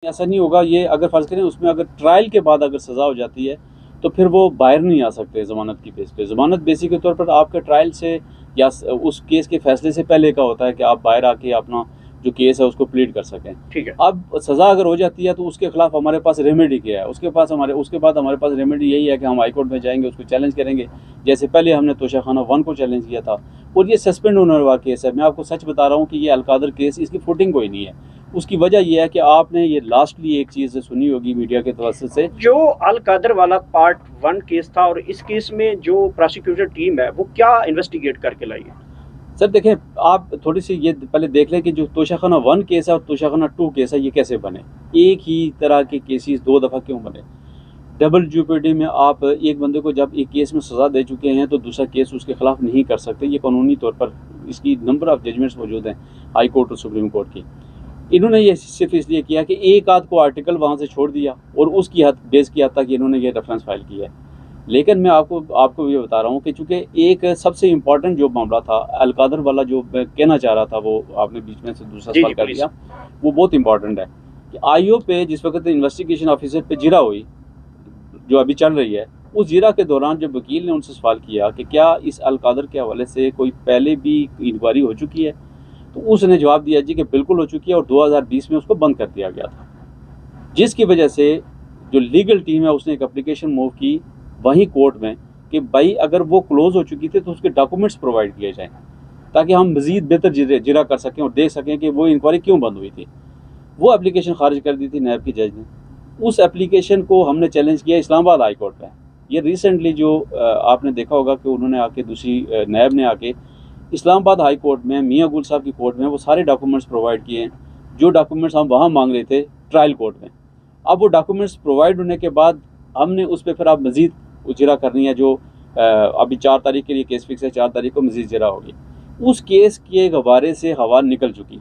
ऐसा नहीं होगा। ये अगर फ़र्ज़ करें उसमें अगर ट्रायल के बाद अगर सज़ा हो जाती है तो फिर वो बाहर नहीं आ सकते ज़मानत की बेस पे। ज़मानत बेसिक के तौर पर आपके ट्रायल से या उस केस के फैसले से पहले का होता है कि आप बाहर आके अपना जो केस है उसको प्लीड कर सकें। ठीक है। अब सज़ा अगर हो जाती है तो उसके खिलाफ हमारे पास रेमेडी क्या है? उसके बाद हमारे पास रेमेडी यही है कि हम हाई कोर्ट में जाएंगे, उसको चैलेंज करेंगे, जैसे पहले हमने तोशाखाना 1 को चैलेंज किया था। और ये सस्पेंड होने वाला केस है। मैं आपको सच बता रहा हूँ कि ये अलकादर केस, इसकी फुटिंग कोई नहीं है। उसकी वजह यह है कि आपने ये लास्टली एक चीज़ सुनी होगी मीडिया के तवज्जुह से, जो अल कादर वाला पार्ट 1 केस था, और इस केस में जो प्रोसिक्यूटर टीम है वो क्या इन्वेस्टिगेट करके लाई है? सर देखें, आप थोड़ी सी ये पहले देख लें कि जो तोशाखाना 1 केस है और तोशाखाना 2 केस है ये कैसे बने। एक ही तरह के केसेस 2 दफ़ा क्यों बने? डबल ज्योपर्डी में आप एक बंदे को जब एक केस में सज़ा दे चुके हैं तो दूसरा केस उसके खिलाफ नहीं कर सकते। ये कानूनी तौर पर इसकी नंबर ऑफ जजमेंट्स मौजूद हैं हाई कोर्ट और सुप्रीम कोर्ट की। इन्होंने ये सिर्फ इसलिए किया कि एक आध को आर्टिकल वहाँ से छोड़ दिया और उसकी हद बेस की हद तक इन्होंने ये रेफरेंस फाइल किया है। लेकिन मैं आपको ये बता रहा हूँ कि चूँकि एक सबसे इम्पॉर्टेंट जो मामला था अलकादर वाला, जो मैं कहना चाह रहा था, वो आपने बीच में से दूसरा सवाल कर दिया, वो बहुत इंपॉर्टेंट है कि आईओ पे जिस वक्त इन्वेस्टिगेशन ऑफिसर पे जिरा हुई जो अभी चल रही है, उस जिरा के दौरान जब वकील ने उनसे सवाल किया कि क्या इस अलकादर के हवाले से कोई पहले भी इंक्वायरी हो चुकी है, तो उसने जवाब दिया जी कि बिल्कुल हो चुकी है और 2020 में उसको बंद कर दिया गया था। जिसकी वजह से जो लीगल टीम है उसने एक एप्लीकेशन मूव की वहीं कोर्ट में कि भाई अगर वो क्लोज हो चुकी थी तो उसके डॉक्यूमेंट्स प्रोवाइड किए जाएँ ताकि हम मज़ीद बेहतर जिरा कर सकें और देख सकें कि वो इंक्वायरी क्यों बंद हुई थी। वो एप्लीकेशन खारिज कर दी थी नैब की जज ने। उस एप्लीकेशन को हमने चैलेंज किया इस्लामाबाद हाई कोर्ट में। ये रिसेंटली जो आपने देखा होगा कि उन्होंने आके दूसरी नैब ने आके इस्लामाबाद हाई कोर्ट में मियाँ गुल साहब की कोर्ट में वो सारे डॉक्यूमेंट्स प्रोवाइड किए हैं जो डॉक्यूमेंट्स हम वहाँ मांग रहे थे ट्रायल कोर्ट में। अब वो डॉक्यूमेंट्स प्रोवाइड होने के बाद हमने उस पर फिर आप मज़ीद उजरा करनी है। जो अभी 4 तारीख के लिए केस फिक्स है, 4 तारीख को मज़ीद जरा होगी। उस केस के गबारे से हवा निकल चुकी।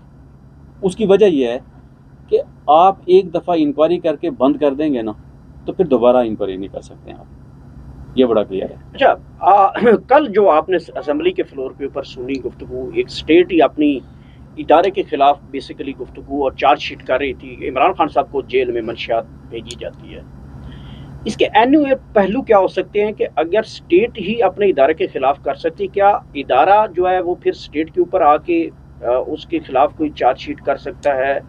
उसकी वजह यह है कि आप एक दफ़ा इंक्वायरी करके बंद कर देंगे ना तो फिर दोबारा इंक्वायरी नहीं कर सकते हैं आप। ये बड़ा क्लियर है। अच्छा, कल जो आपने असेंबली के फ्लोर के ऊपर सुनी गुफ्तगू, एक स्टेट ही अपनी इदारे के खिलाफ बेसिकली गुफ्तगू और चार्जशीट कर रही थी, इमरान खान साहब को जेल में मंशियात भेजी जाती है। इसके एनुअल पहलू क्या हो सकते हैं कि अगर स्टेट ही अपने इदारे के खिलाफ कर सकती, क्या इदारा जो है वो फिर स्टेट के ऊपर आके उसके खिलाफ कोई चार्जशीट कर सकता है,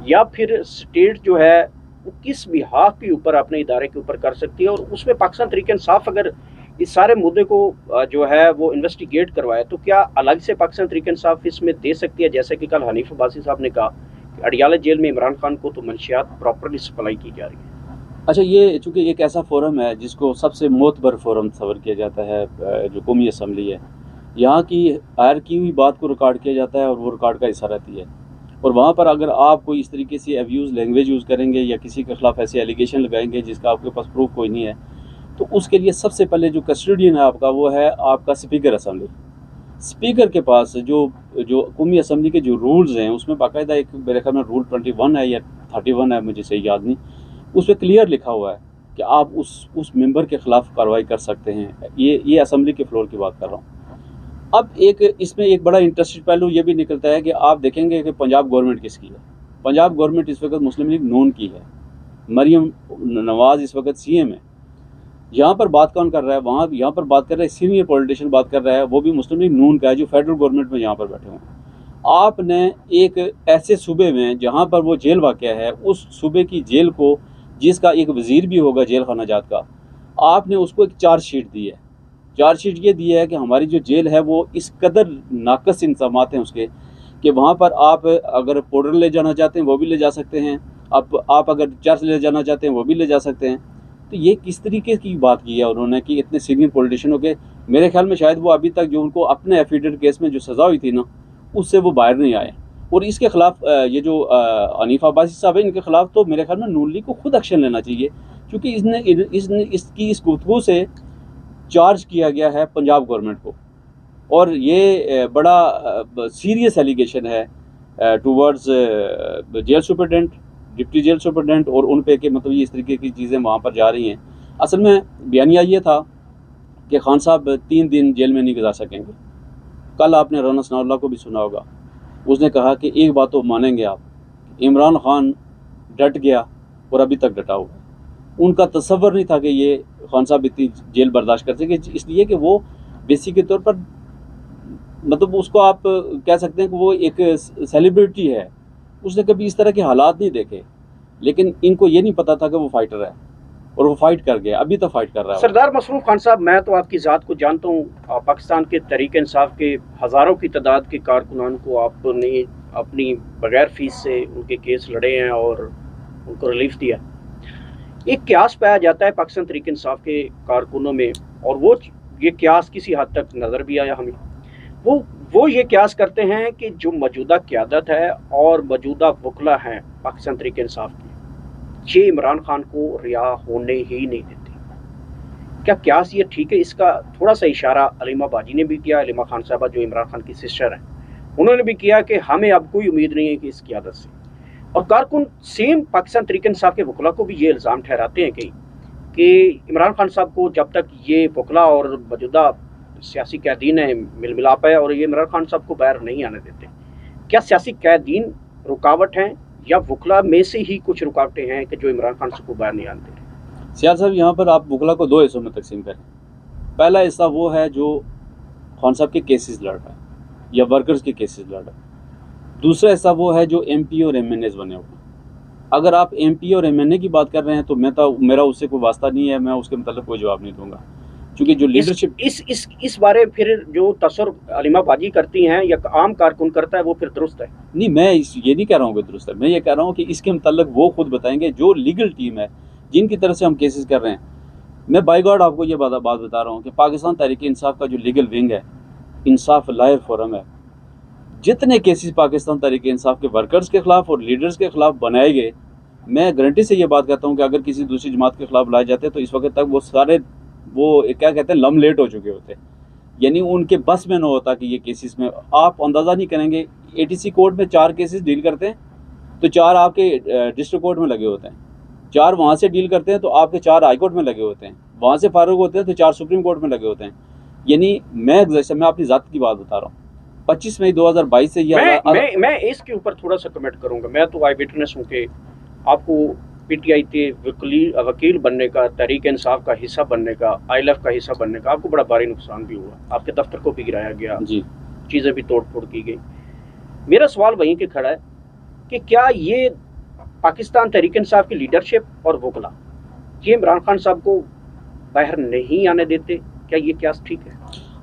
या फिर स्टेट जो है वो किस बिहाफ के ऊपर अपने इदारे के ऊपर कर सकती है? और उसमें पाकिस्तान तहरीक-ए-इंसाफ अगर इस सारे मुद्दे को जो है वो इन्वेस्टिगेट करवाए तो क्या अलग से पाकिस्तान तहरीक-ए-इंसाफ इसमें दे सकती है, जैसे कि कल हनीफ अब्बासी साहब ने कहा कि अडियाला जेल में इमरान खान को तो मंशियात प्रॉपरली सप्लाई की जा रही है? अच्छा, ये चूँकि एक ऐसा फोरम है जिसको सबसे मोतबर फोरम तस्वर किया जाता है, जो कौमी असम्बली है, यहाँ की हायर की हुई बात को रिकॉर्ड किया जाता है और वो रिकॉर्ड का हिस्सा रहती है। और वहाँ पर अगर आप कोई इस तरीके से अब्यूज़ लैंग्वेज यूज़ करेंगे या किसी के खिलाफ ऐसे एलिगेशन लगाएंगे जिसका आपके पास प्रूफ कोई नहीं है, तो उसके लिए सबसे पहले जो कस्टोडियन है आपका, वो है आपका स्पीकर असम्बली। स्पीकर के पास जो जो कौमी असम्बली के जो रूल्स हैं उसमें बाकायदा एक मेरे ख्याल में रूल 21 है या 31 है, मुझे सही याद नहीं, उस पर क्लियर लिखा हुआ है कि आप उस मेंबर के ख़िलाफ़ कार्रवाई कर सकते हैं। ये असम्बली के फ्लोर की बात कर रहा हूँ। अब इसमें एक बड़ा इंटरेस्टिंग पहलू ये भी निकलता है कि आप देखेंगे कि पंजाब गवर्नमेंट किसकी है। पंजाब गवर्नमेंट इस वक्त मुस्लिम लीग नून की है। मरीम नवाज़ इस वक्त सीएम है। यहाँ पर बात कौन कर रहा है? यहाँ पर बात कर रहा है सीनियर पॉलिटिशियन बात कर रहा है, वो भी मुस्लिम लीग नून का है जो फेडरल गवर्नमेंट में यहाँ पर बैठे हुए हैं। आपने एक ऐसे सूबे में जहाँ पर वो जेल वाक़या है, उस सूबे की जेल को, जिसका एक वज़ीर भी होगा जेल खाना जात का, आपने उसको एक चार्जशीट दी है। चार्जशीट ये दी है कि हमारी जो जेल है वो इस कदर नाकस इंतज़ामात हैं उसके कि वहाँ पर आप अगर पाउडर ले जाना चाहते हैं वो भी ले जा सकते हैं, आप अगर चर्च ले जाना चाहते हैं वो भी ले जा सकते हैं। तो ये किस तरीके की बात की है उन्होंने कि इतने सीनियर पॉलिटिशियन हो के, मेरे ख्याल में शायद वो अभी तक जो उनको अपने एफिडेविट केस में जो सज़ा हुई थी ना, उससे वो बाहर नहीं आए। और इसके ख़िलाफ़ ये जो हनीफ अब्बासी साहब है, इनके ख़िलाफ़ तो मेरे ख्याल में नून लीग को खुद एक्शन लेना चाहिए, क्योंकि इस गुफ्तगू से चार्ज किया गया है पंजाब गवर्नमेंट को। और ये बड़ा सीरियस एलिगेशन है towards jail superintendent, deputy jail superintendent और उन पे कि मतलब ये इस तरीके की चीज़ें वहाँ पर जा रही हैं। असल में बयानिया ये था कि खान साहब 3 दिन जेल में नहीं गुजार सकेंगे। कल आपने राना सनाउल्लाह को भी सुना होगा, उसने कहा कि एक बात तो मानेंगे आप, इमरान खान डट गया और अभी तक डटा हुआ है। उनका तसव्वुर नहीं था कि ये खान साहब इतनी जेल बर्दाश्त कर सके, इसलिए कि वो बेसिक के तौर पर मतलब उसको आप कह सकते हैं कि वो एक सेलिब्रिटी है, उसने कभी इस तरह के हालात नहीं देखे। लेकिन इनको ये नहीं पता था कि वो फाइटर है और वो फाइट कर गया, अभी तक फाइट कर रहा है। सरदार मसरूफ खान साहब, मैं तो आपकी ज़ात को जानता हूँ, पाकिस्तान के तहरीक इंसाफ के हज़ारों की तादाद के कारकुनान को आपने अपनी बगैर फीस से उनके केस लड़े हैं और उनको रिलीफ दिया। एक क्यास पाया जाता है पाकिस्तान तहरीक इंसाफ के कारकुनों में, और वो ये क्यास किसी हद तक नज़र भी आया हमें। वो ये क्यास करते हैं कि जो मौजूदा क़यादत है और मौजूदा वकला हैं पाकिस्तान तहरीक इंसाफ के, ये इमरान खान को रिहा होने ही नहीं देते। क्या क्यास ये ठीक है? इसका थोड़ा सा इशारा अलीमा बाजी ने भी किया, अलीमा खान साहबा जो इमरान खान की सिस्टर हैं, उन्होंने भी किया कि हमें अब कोई उम्मीद नहीं है कि इस क़यादत से। और कारकुन सेम पाकिस्तान तहरीक इंसाफ के वकला को भी ये इल्ज़ाम ठहराते हैं कि इमरान खान साहब को जब तक ये वकला और मौजूदा सियासी कैदीन है मिल मिलाप है और ये इमरान खान साहब को बाहर नहीं आने देते। क्या सियासी कैदीन रुकावट हैं या वकला में से ही कुछ रुकावटें हैं कि जो इमरान खान साहब को बाहर नहीं आने दे रहे? सियाद साहब, यहाँ पर आप वकला को दो हिस्सों में तकसीम करें। पहला हिस्सा वो है जो खान साहब के केसेस लड़ रहा है या वर्कर्स के केसेस लड़ रहा है। दूसरा हिस्सा वो है जो MP और MNAs बने हुए हैं। अगर आप MP और MNA की बात कर रहे हैं तो मेरा उससे कोई वास्ता नहीं है, मैं उसके मतलब कोई जवाब नहीं दूंगा, क्योंकि जो लीडरशिप इस बारे फिर जो तसर अलीमा बाजी करती हैं या आम कारकुन करता है वो फिर दुरुस्त है? नहीं, मैं ये नहीं कह रहा हूँ कि दुरुस्त है, मैं ये कह रहा हूँ कि इसके मतलब वो खुद बताएंगे जो लीगल टीम है जिनकी तरफ से हम केसेस कर रहे हैं। मैं बाय गॉड आपको ये बात बता रहा हूँ कि पाकिस्तान तहरीक इंसाफ का जो लीगल विंग है, इंसाफ लायर फोरम है, जितने केसेस पाकिस्तान तहरीक इंसाफ के वर्कर्स के खिलाफ और लीडर्स के खिलाफ बनाए गए, मैं गारंटी से ये बात कहता हूँ कि अगर किसी दूसरी जमात के खिलाफ लाए जाते तो इस वक्त तक वो सारे क्या कहते हैं लम लेट हो चुके होते, यानी उनके बस में न होता कि ये केसेस में। आप अंदाज़ा नहीं करेंगे, ATC कोर्ट में 4 केसेस डील करते हैं तो 4 आपके डिस्ट्रिक्ट कोर्ट में लगे होते हैं, 4 वहाँ से डील करते हैं तो आपके 4 हाई कोर्ट में लगे होते हैं, वहाँ से फारूक होते हैं तो 4 सुप्रीम कोर्ट में लगे होते हैं। यानी मैं अपनी ज़ात की बात बता रहा हूँ। 25 मई 2022 से ये मैं इसके ऊपर थोड़ा सा कमेंट करूंगा। मैं तो आई विटनेस हूँ कि आपको PTI के वकील बनने का, तहरीक इंसाफ का हिस्सा बनने का, ILF का हिस्सा बनने का आपको बड़ा भारी नुकसान भी हुआ। आपके दफ्तर को भी गिराया गया जी, चीज़ें भी तोड़ फोड़ की गई। मेरा सवाल वहीं के खड़ा है कि क्या ये पाकिस्तान तहरीक इंसाफ की लीडरशिप और वकला ये इमरान खान साहब को बाहर नहीं आने देते? क्या ये क्या ठीक है?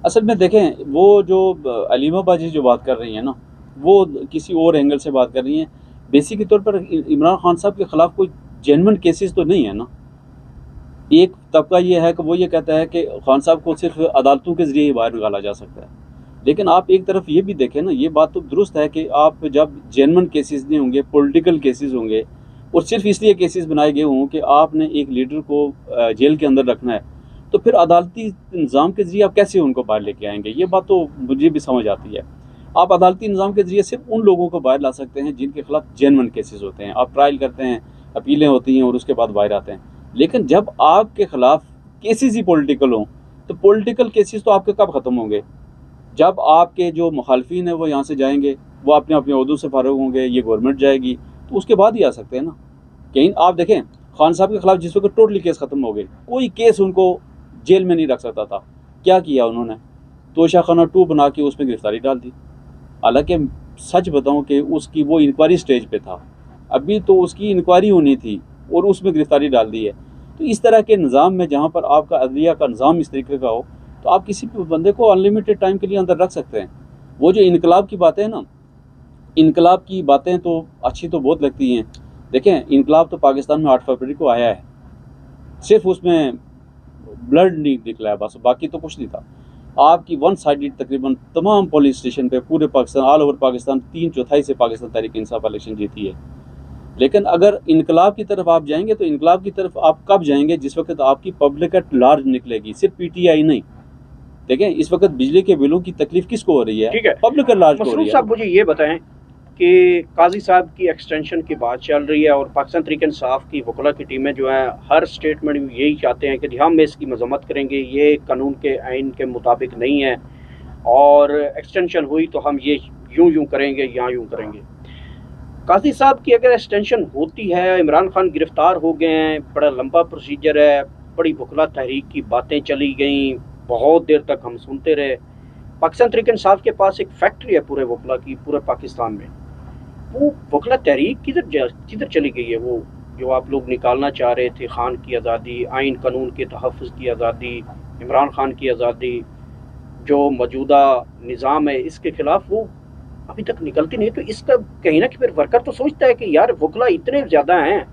असल में देखें, वो जो अलीमा बाजी जो बात कर रही हैं ना, वो किसी और एंगल से बात कर रही हैं। बेसिक के तौर पर इमरान खान साहब के ख़िलाफ़ कोई जेन्युइन केसेस तो नहीं है ना। एक तबका ये है कि वो ये कहता है कि खान साहब को सिर्फ अदालतों के ज़रिए ही बाहर निकाला जा सकता है, लेकिन आप एक तरफ ये भी देखें ना, ये बात तो दुरुस्त है कि आप जब जेन्युइन केसेस नहीं होंगे, पॉलिटिकल केसेस होंगे और सिर्फ इसलिए केसेस बनाए गए हों कि आपने एक लीडर को जेल के अंदर रखना है, तो फिर अदालती निज़ाम के ज़रिए आप कैसे उनको बाहर लेके आएंगे? ये बात तो मुझे भी समझ आती है। आप अदालती निज़ाम के ज़रिए सिर्फ उन लोगों को बाहर ला सकते हैं जिनके खिलाफ जेन्युइन केसेस होते हैं। आप ट्रायल करते हैं, अपीलें होती हैं और उसके बाद बाहर आते हैं। लेकिन जब आपके खिलाफ केसेस ही पॉलिटिकल हों, तो पॉलिटिकल केसेस तो आपके कब ख़त्म होंगे? जब आपके जो मुखालफिन हैं वो यहाँ से जाएंगे, वो अपने अपने ओहदों से फारूक होंगे, ये गवर्नमेंट जाएगी, तो उसके बाद ही आ सकते हैं ना। कहीं आप देखें, खान साहब के खिलाफ जिस वक्त टोटली केस ख़त्म हो गए, कोई केस उनको जेल में नहीं रख सकता था। क्या किया उन्होंने? तोशाखाना 2 बना के उसमें गिरफ्तारी डाल दी। हालांकि सच बताऊं कि उसकी वो इंक्वायरी स्टेज पे था, अभी तो उसकी इंक्वायरी होनी थी और उसमें गिरफ्तारी डाल दी है। तो इस तरह के निज़ाम में जहाँ पर आपका अदलिया का निज़ाम इस तरीके का हो, तो आप किसी भी बंदे को अनलिमिटेड टाइम के लिए अंदर रख सकते हैं। वो जो इनकलाब की बातें हैं ना, इनकलाब की बातें तो अच्छी तो बहुत लगती हैं। देखें, इनकलाब तो पाकिस्तान में 8 फरवरी को आया है, सिर्फ उसमें ब्लड नहीं निकला है बस, बाकी तो कुछ नहीं था। आपकी 1 साइडेड तकरीबन तमाम पुलिस स्टेशन पे पूरे पाकिस्तान, ऑल ओवर पाकिस्तान 3/4 से पाकिस्तान तहरीक इंसाफ इलेक्शन जीती है। लेकिन अगर इनकलाब की तरफ आप जाएंगे तो इनकलाब की तरफ आप कब जाएंगे? जिस वक्त आपकी पब्लिक एट लार्ज निकलेगी, सिर्फ PTI नहीं। देखें, इस वक्त बिजली के बिलों की तकलीफ किसको हो रही है? ठीक है, पब्लिक एट लार्ज को हो रही है। साहब मुझे ये बताएं कि काजी साहब की एक्सटेंशन की बात चल रही है और पाकिस्तान तहरीक इंसाफ की वकला की टीमें जो हैं हर स्टेटमेंट में यही चाहते हैं कि हम इसकी मजम्मत करेंगे, ये कानून के आइन के मुताबिक नहीं है और एक्सटेंशन हुई तो हम ये यूं करेंगे या यूं करेंगे। काजी साहब की अगर एक्सटेंशन होती है, इमरान खान गिरफ्तार हो गए हैं, बड़ा लंबा प्रोसीजर है, बड़ी वकला तहरीक की बातें चली गई, बहुत देर तक हम सुनते रहे। पाकिस्तान तहरीक इंसाफ के पास एक फैक्ट्री है पूरे वकला की, पूरे पाकिस्तान में। वो वकला तहरीक किधर चली गई है? वो जो आप लोग निकालना चाह रहे थे, खान की आज़ादी, आइन कानून के तहफ़्फ़ुज़ की आज़ादी, इमरान खान की आज़ादी, जो मौजूदा निज़ाम है इसके ख़िलाफ़, वो अभी तक निकलती नहीं। तो इसका कहीं ना कहीं फिर वर्कर तो सोचता है कि यार वकला इतने ज़्यादा हैं,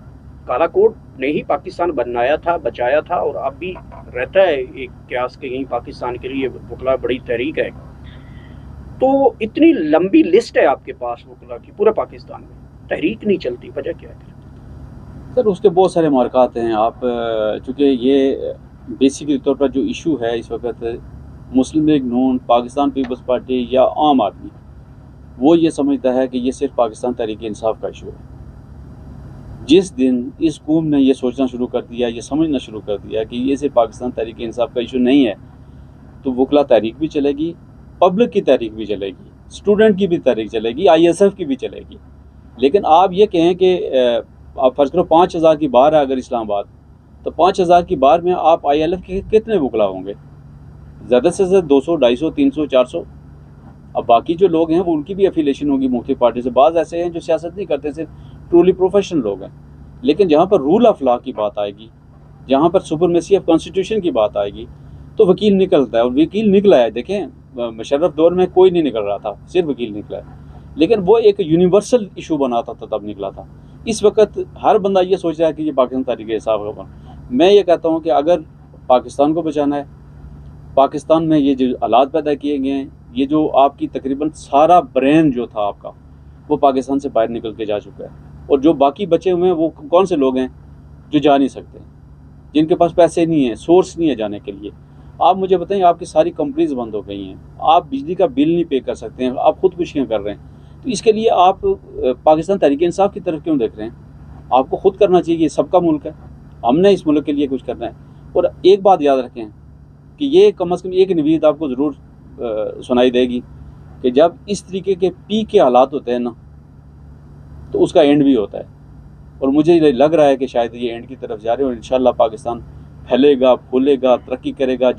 काला कोट ने ही पाकिस्तान बनाया था, बचाया था, और अब भी रहता है एक क्यास के यहीं पाकिस्तान के लिए वकला बड़ी तहरीक है। तो इतनी लंबी लिस्ट है आपके पास वकला की पूरे पाकिस्तान में, तहरीक नहीं चलती, वजह क्या है? सर उसके बहुत सारे मार्कात हैं। आप चूँकि ये बेसिकली तौर पर जो इशू है इस वक्त मुस्लिम लीग नून, पाकिस्तान पीपल्स पार्टी या आम आदमी, वो ये समझता है कि ये सिर्फ पाकिस्तान तहरीक इंसाफ का इशू है। जिस दिन इस कौम ने ये सोचना शुरू कर दिया, ये समझना शुरू कर दिया कि ये सिर्फ पाकिस्तान तहरीक इंसाफ का इशू नहीं है, तो वकला तहरीक भी चलेगी, पब्लिक की तहरीक भी चलेगी, स्टूडेंट की भी तहरीक चलेगी, ISF की भी चलेगी। लेकिन आप ये कहें कि आप फर्ज करो 5000 की बार है अगर इस्लामाबाद, तो 5000 की बार में आप ILF के कितने वकला होंगे? ज़्यादा से ज़्यादा 200, 250, 300, 400। अब बाकी जो लोग हैं वो उनकी भी एफिलेशन होगी मुख्तलिफ पार्टी से। बाज़ ऐसे हैं जो सियासत नहीं करते, सिर्फ ट्रूली प्रोफेशनल लोग हैं। लेकिन जहाँ पर रूल ऑफ लॉ की बात आएगी, जहाँ पर सुपरमेसी ऑफ कॉन्स्टिट्यूशन की बात आएगी, तो वकील निकलता है, और वकील निकला है। देखें मुशर्रफ दौर में कोई नहीं निकल रहा था, सिर्फ वकील निकला है, लेकिन वो एक यूनिवर्सल इशू बनाता था तब निकला था। इस वक्त हर बंदा ये सोच रहा है कि ये पाकिस्तान तहरीक इंसाफ का बना। मैं ये कहता हूँ कि अगर पाकिस्तान को बचाना है, पाकिस्तान में ये जो हालात पैदा किए गए हैं, ये जो आपकी तकरीबन सारा ब्रेन जो था आपका, वो पाकिस्तान से बाहर निकल के जा चुका है। और जो बाकी बचे हुए हैं वो कौन से लोग हैं जो जा नहीं सकते, जिनके पास पैसे नहीं है, सोर्स नहीं है जाने के लिए। आप मुझे बताएं, आपकी सारी कंपनीज बंद हो गई हैं, आप बिजली का बिल नहीं पे कर सकते हैं, आप खुदकुशियाँ कर रहे हैं। तो इसके लिए आप पाकिस्तान तहरीक इंसाफ की तरफ क्यों देख रहे हैं? आपको खुद करना चाहिए, ये सबका मुल्क है, हमने इस मुल्क के लिए कुछ करना है। और एक बात याद रखें कि ये कम अज़ कम एक नवीद आपको ज़रूर सुनाई देगी कि जब इस तरीके के पीक के हालात होते हैं ना, तो उसका एंड भी होता है। और मुझे लग रहा है कि शायद ये एंड की तरफ जा रहे हैं, और इंशाल्लाह पाकिस्तान फैलेगा, फूलेगा, तरक्की करेगा।